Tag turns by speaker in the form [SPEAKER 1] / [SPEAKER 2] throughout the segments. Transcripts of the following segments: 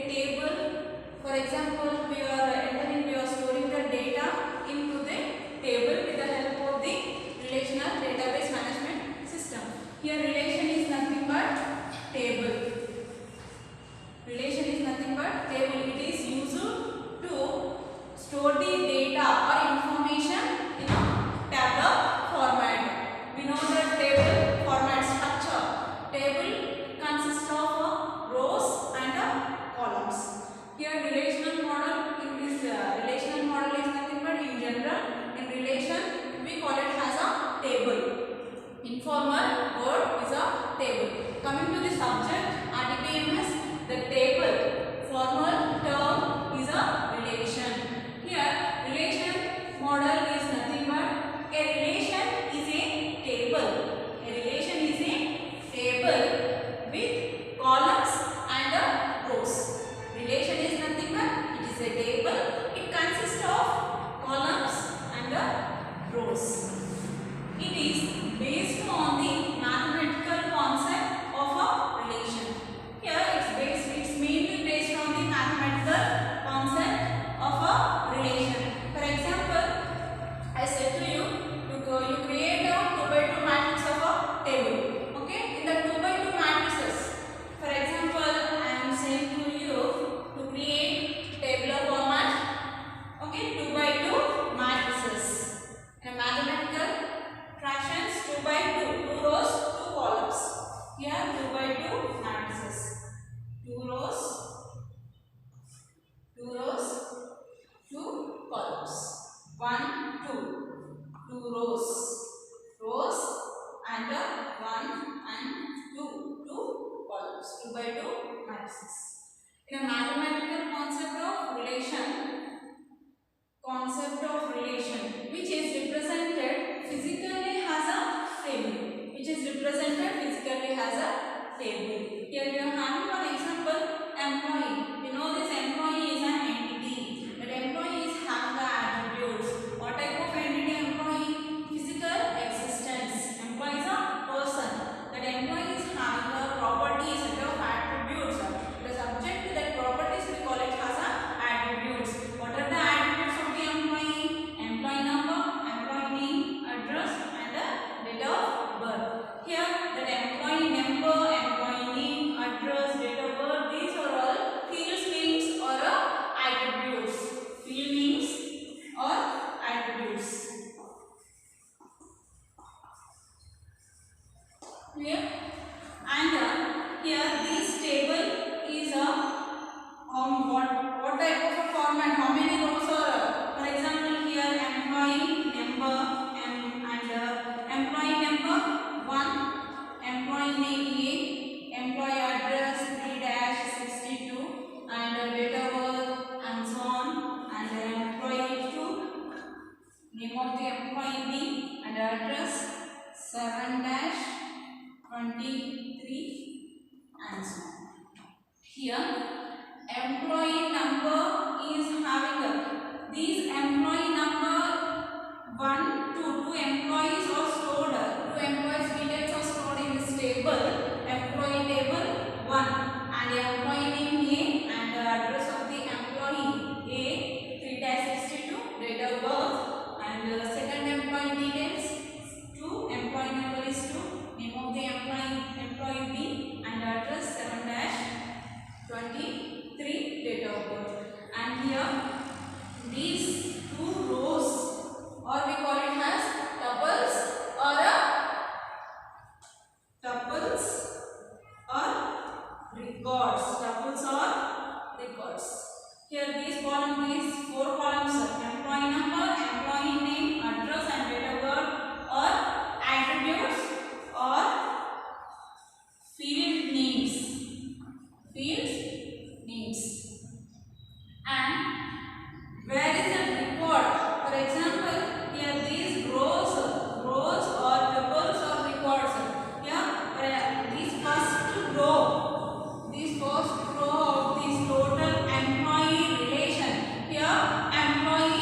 [SPEAKER 1] table. For example, we are storing the data into the table with the help of the relational database management system. Here relation is nothing but table. Relation is nothing but table. It is used to store the data or information in a tabular format. We know the table format structure. Table consists of rows and columns. Here relational model is nothing but in general in relation we call it as a table. Informal word is a table. Coming to the subject RDBMS, the table formal term is a relation. Here relation model is nothing but a relation is a table. A relation is a table with columns and rows. Relation is nothing but it is a table. It consists of columns and rows. It is based on the mathematical concept of a relation. Here it's mainly based on the mathematical concept of a relation. For example, I said to you, you create a 2 by 2 matrix of a table. Okay, in the 2 by 2 matrices, for example, I am saying to you to create tabular format. Okay, 2 by 2 matrices. In a mathematical fractions, 2 by 2, 2 rows, 2 columns. Here 2 by 2 matrices. 2 rows, 2 columns. 1, 2. 2 rows and 1 and 2 columns. 2 by 2 matrices. In a mathematical concept of relation, which is represented physically as a table. Here we are having one example, employee. We know this employee is an entity. That employee is having the attributes. What type of entity employee? Physical existence. Employee is a person. That employee is having a property, set of attributes. The subject to that properties we call it as a attributes. What are the attributes of the employee? Employee number, employee name, address and date of birth. Here that employee number, employee name, address, date of birth, these are all field names or attributes. Field names or attributes. Clear? And here this table is a what type of a format? How many rows are? For example, here employee number and employee number 1, employee name A, employee address 3-62 and date of birth and so on, and employee 2, name of the employee B and address 7-23 and so on. Here employee number is having these employee number 1 to 2 employees are stored. 2 employees details are stored in this table. Employee table 1 and employee name A and the address of the employee A 3-62, date of birth and second employee details 2, employee number is 2, name of the employee B and address 7-23, date of birth. And here these 2 rows or we call it as tuples or records. Here these 4 columns employee number, employee name, address and date of birth or attributes or field names. And where is the record? For example, here these rows or tuples or records. Yeah, this first row of this total employee relation. Here employee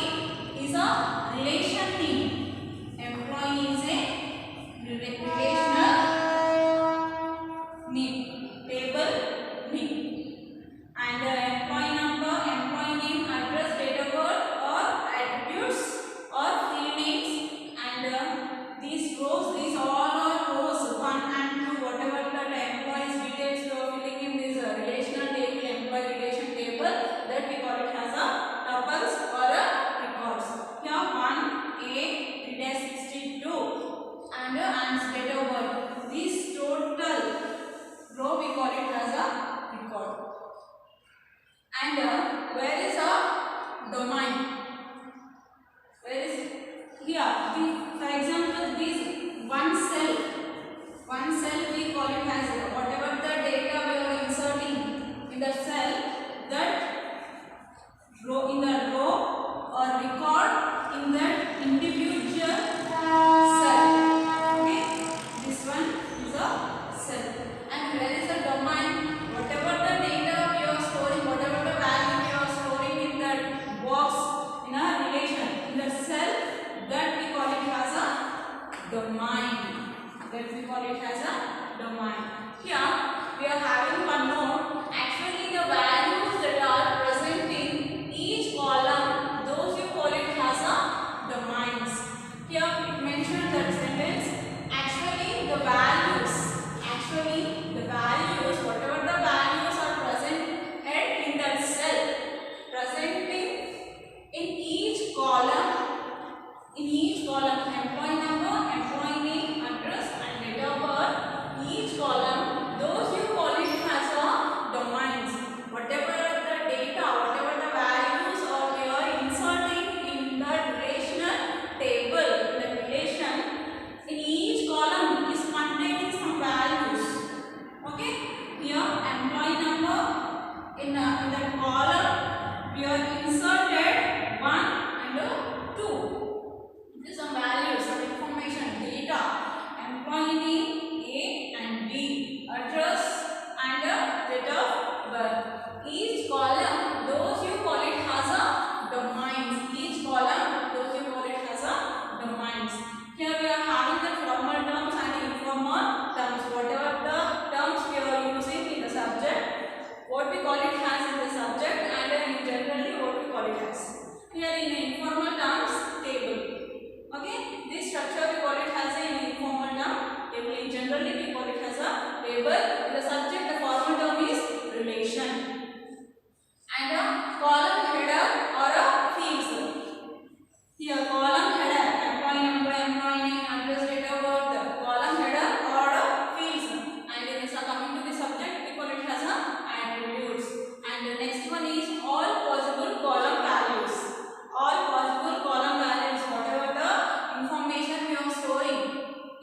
[SPEAKER 1] And where is a domain? Where is it? Here, for example, this one cell we call it as whatever the data we are inserting in the cell, that row in the row or record in that individual cell. Okay, this one is a cell. And where is the domain? Whatever the data we are storing, whatever the value we are storing in that box in a relation in the cell, that we call it as a domain. That we call it as a domain. Here we are having one node. Actually, the values that are present in each column, those you call it as a domains. Here it mentioned that sentence. Actually, the values, whatever the values are present in that cell, presenting in each column, employee number, employee name, address, and date of birth, each column, those you call it as a domains. Whatever the data, whatever the values or they are inserting in the relational table, in the relation, in each column is containing some values. Okay, here employee number in that column we are inserted 1 and 2. Some values, some information, data, employee name A and B, address and date of birth. Each column, those you call it as a domains. Each column, those you call it as a domains. Here we are having the formal terms and informal terms. Whatever the terms we are using in the subject, what we call it as in the subject, and in generally what we call it as. Here in the informal terms, table. Okay, this structure we call it as an informal term. Table in generally we call it as a table. In the subject, the formal term is relation. And a column header or a fields. Here column header, employee number, employee name, address, date of birth. Column header or a fields. And in this coming to the subject, we call it as a attributes. And the next one is all possible column values. All possible column values, whatever the information we are storing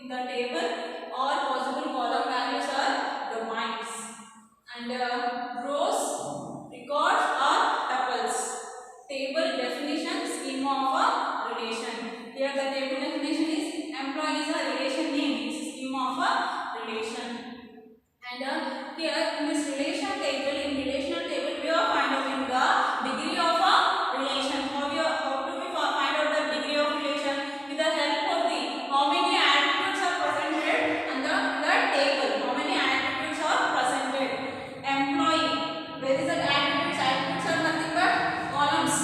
[SPEAKER 1] in the table, all possible column values are domains. And rows, records or tuples. Table definition, schema of a relation. Here the table definition is employee is a relation name. It's a schema of a relation. And here in this relation table, in relational table, we are finding the degree of a relation. How do we find out the degree of relation? With the help of the how many attributes are presented and the table. How many attributes are presented? Employee. Where is the attributes? Attributes are nothing but columns.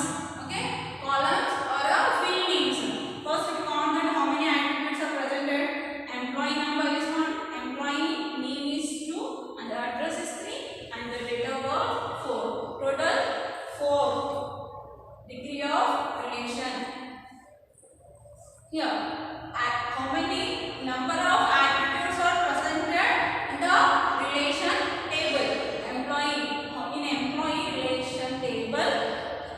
[SPEAKER 1] Okay, columns or a field names. First we count that how many attributes are presented. Employee number is 1, employee name is 2, and the address is 3, and the date of birth 4. Total 4 degree of relation. Here, how many number of attributes are presented in the relation table? Employee, in employee relation table,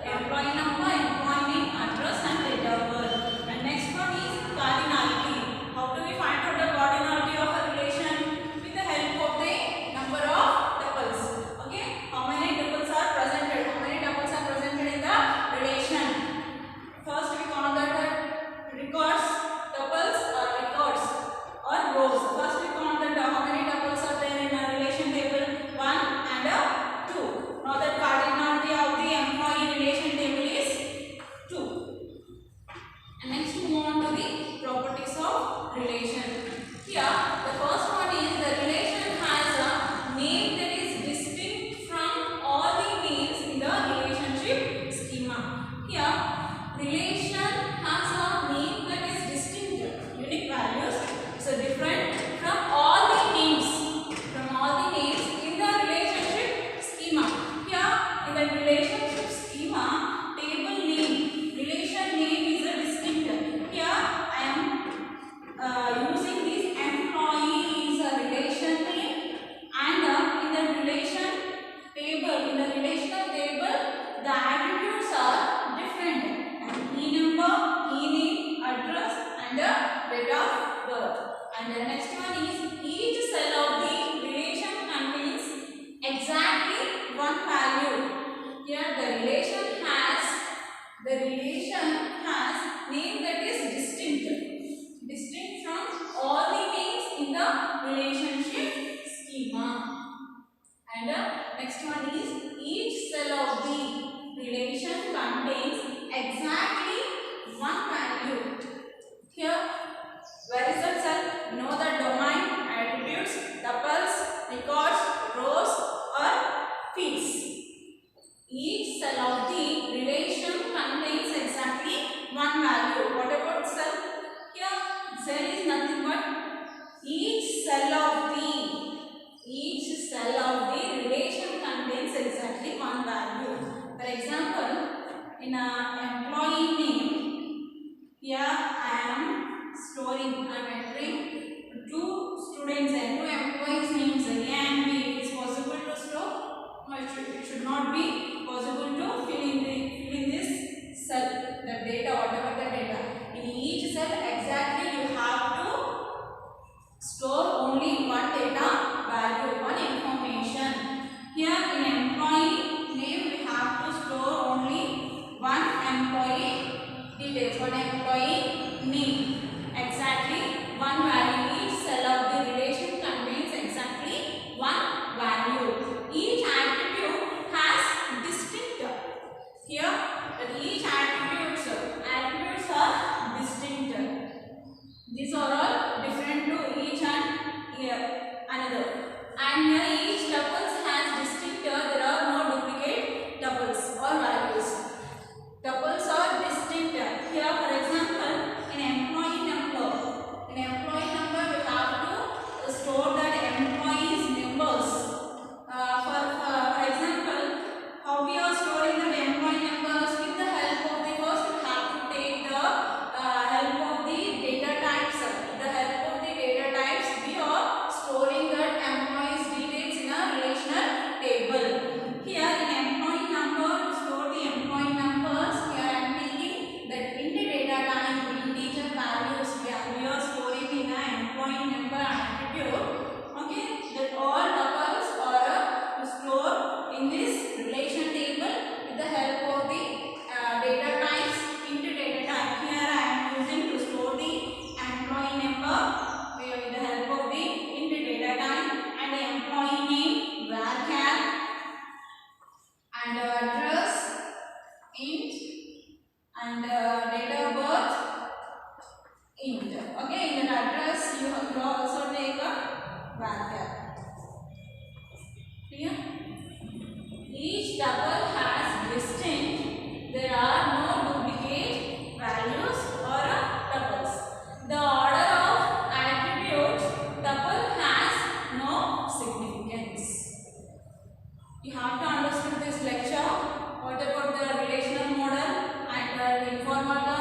[SPEAKER 1] employee number, employee name, address, and date of birth. And next one is cardinality. How do we find out the cardinality of a relation? With the help of the number of tuples. Okay, how many tuples are presented? How many tuples are presented in the relation? First we count that records, tuples or records or rows. First we count that how many tuples are there in a relation table? 1 and 2. Now the cardinality of the employee relation table is 2. And next we move on to the properties of relation. Here the first one is the relation has a name that is distinct from all the names in the relationship schema. Here relation has a name that is distinct, unique values. So different from all the names in the relationship schema. Here in the relationship schema, table name, relation name is a distinct. Here I am using this employee is a relation name, and in the relation table, in the relational table, the attributes are different. An e-number, e-name, address, and the date of birth. And the next one is each cell of the relation contains exactly one value. Here the relation has name that is distinct from all the names in the relationship schema. And next one is each cell of the relation contains exactly one value. Here, where is that cell? We know the domain, attributes, tuples, records, rows, or fields. Each cell of the relation contains exactly one value. What about cell? Here, cell is nothing but each cell of the relation contains exactly one value. For example, in an employee name, here I am entering two students and two employees names A and B. It is possible to store, but it should not be possible to fill in this cell the data, whatever the data. In each cell exactly you have to store only one data value, one information. Here in employee name we have to store only one employee details, one employee name. Exactly one value. Each cell of the relation contains exactly one value. Each attribute has distinct. Here that each attributes are distinct. These are all different to each and another. And here each tuples has distinct. There are no duplicate tuples or values. Tuples are distinct. Here, for example, in employee number we have to store that employees numbers. For example, how we are storing the employee numbers? With the help of the first, we have to take the help of the data types. With the help of the data types, we are storing that employees details in a relational table. Here in employee number, to store the employee numbers, here I am taking that int data type, integer values. We are storing in an employee number attribute. Okay, that all tuples are to store in this relation table with the help of the data types, int data type. Here I am using to store the employee number with the help of the int data type and the employee name varchar and address int and date of birth int. Okay, in that address you also take a varchar. Clear? Each tuple has distinct. There are no duplicate values or tuples. The order of attributes tuple has no significance. You have to understand this lecture. What about the relational model and the informal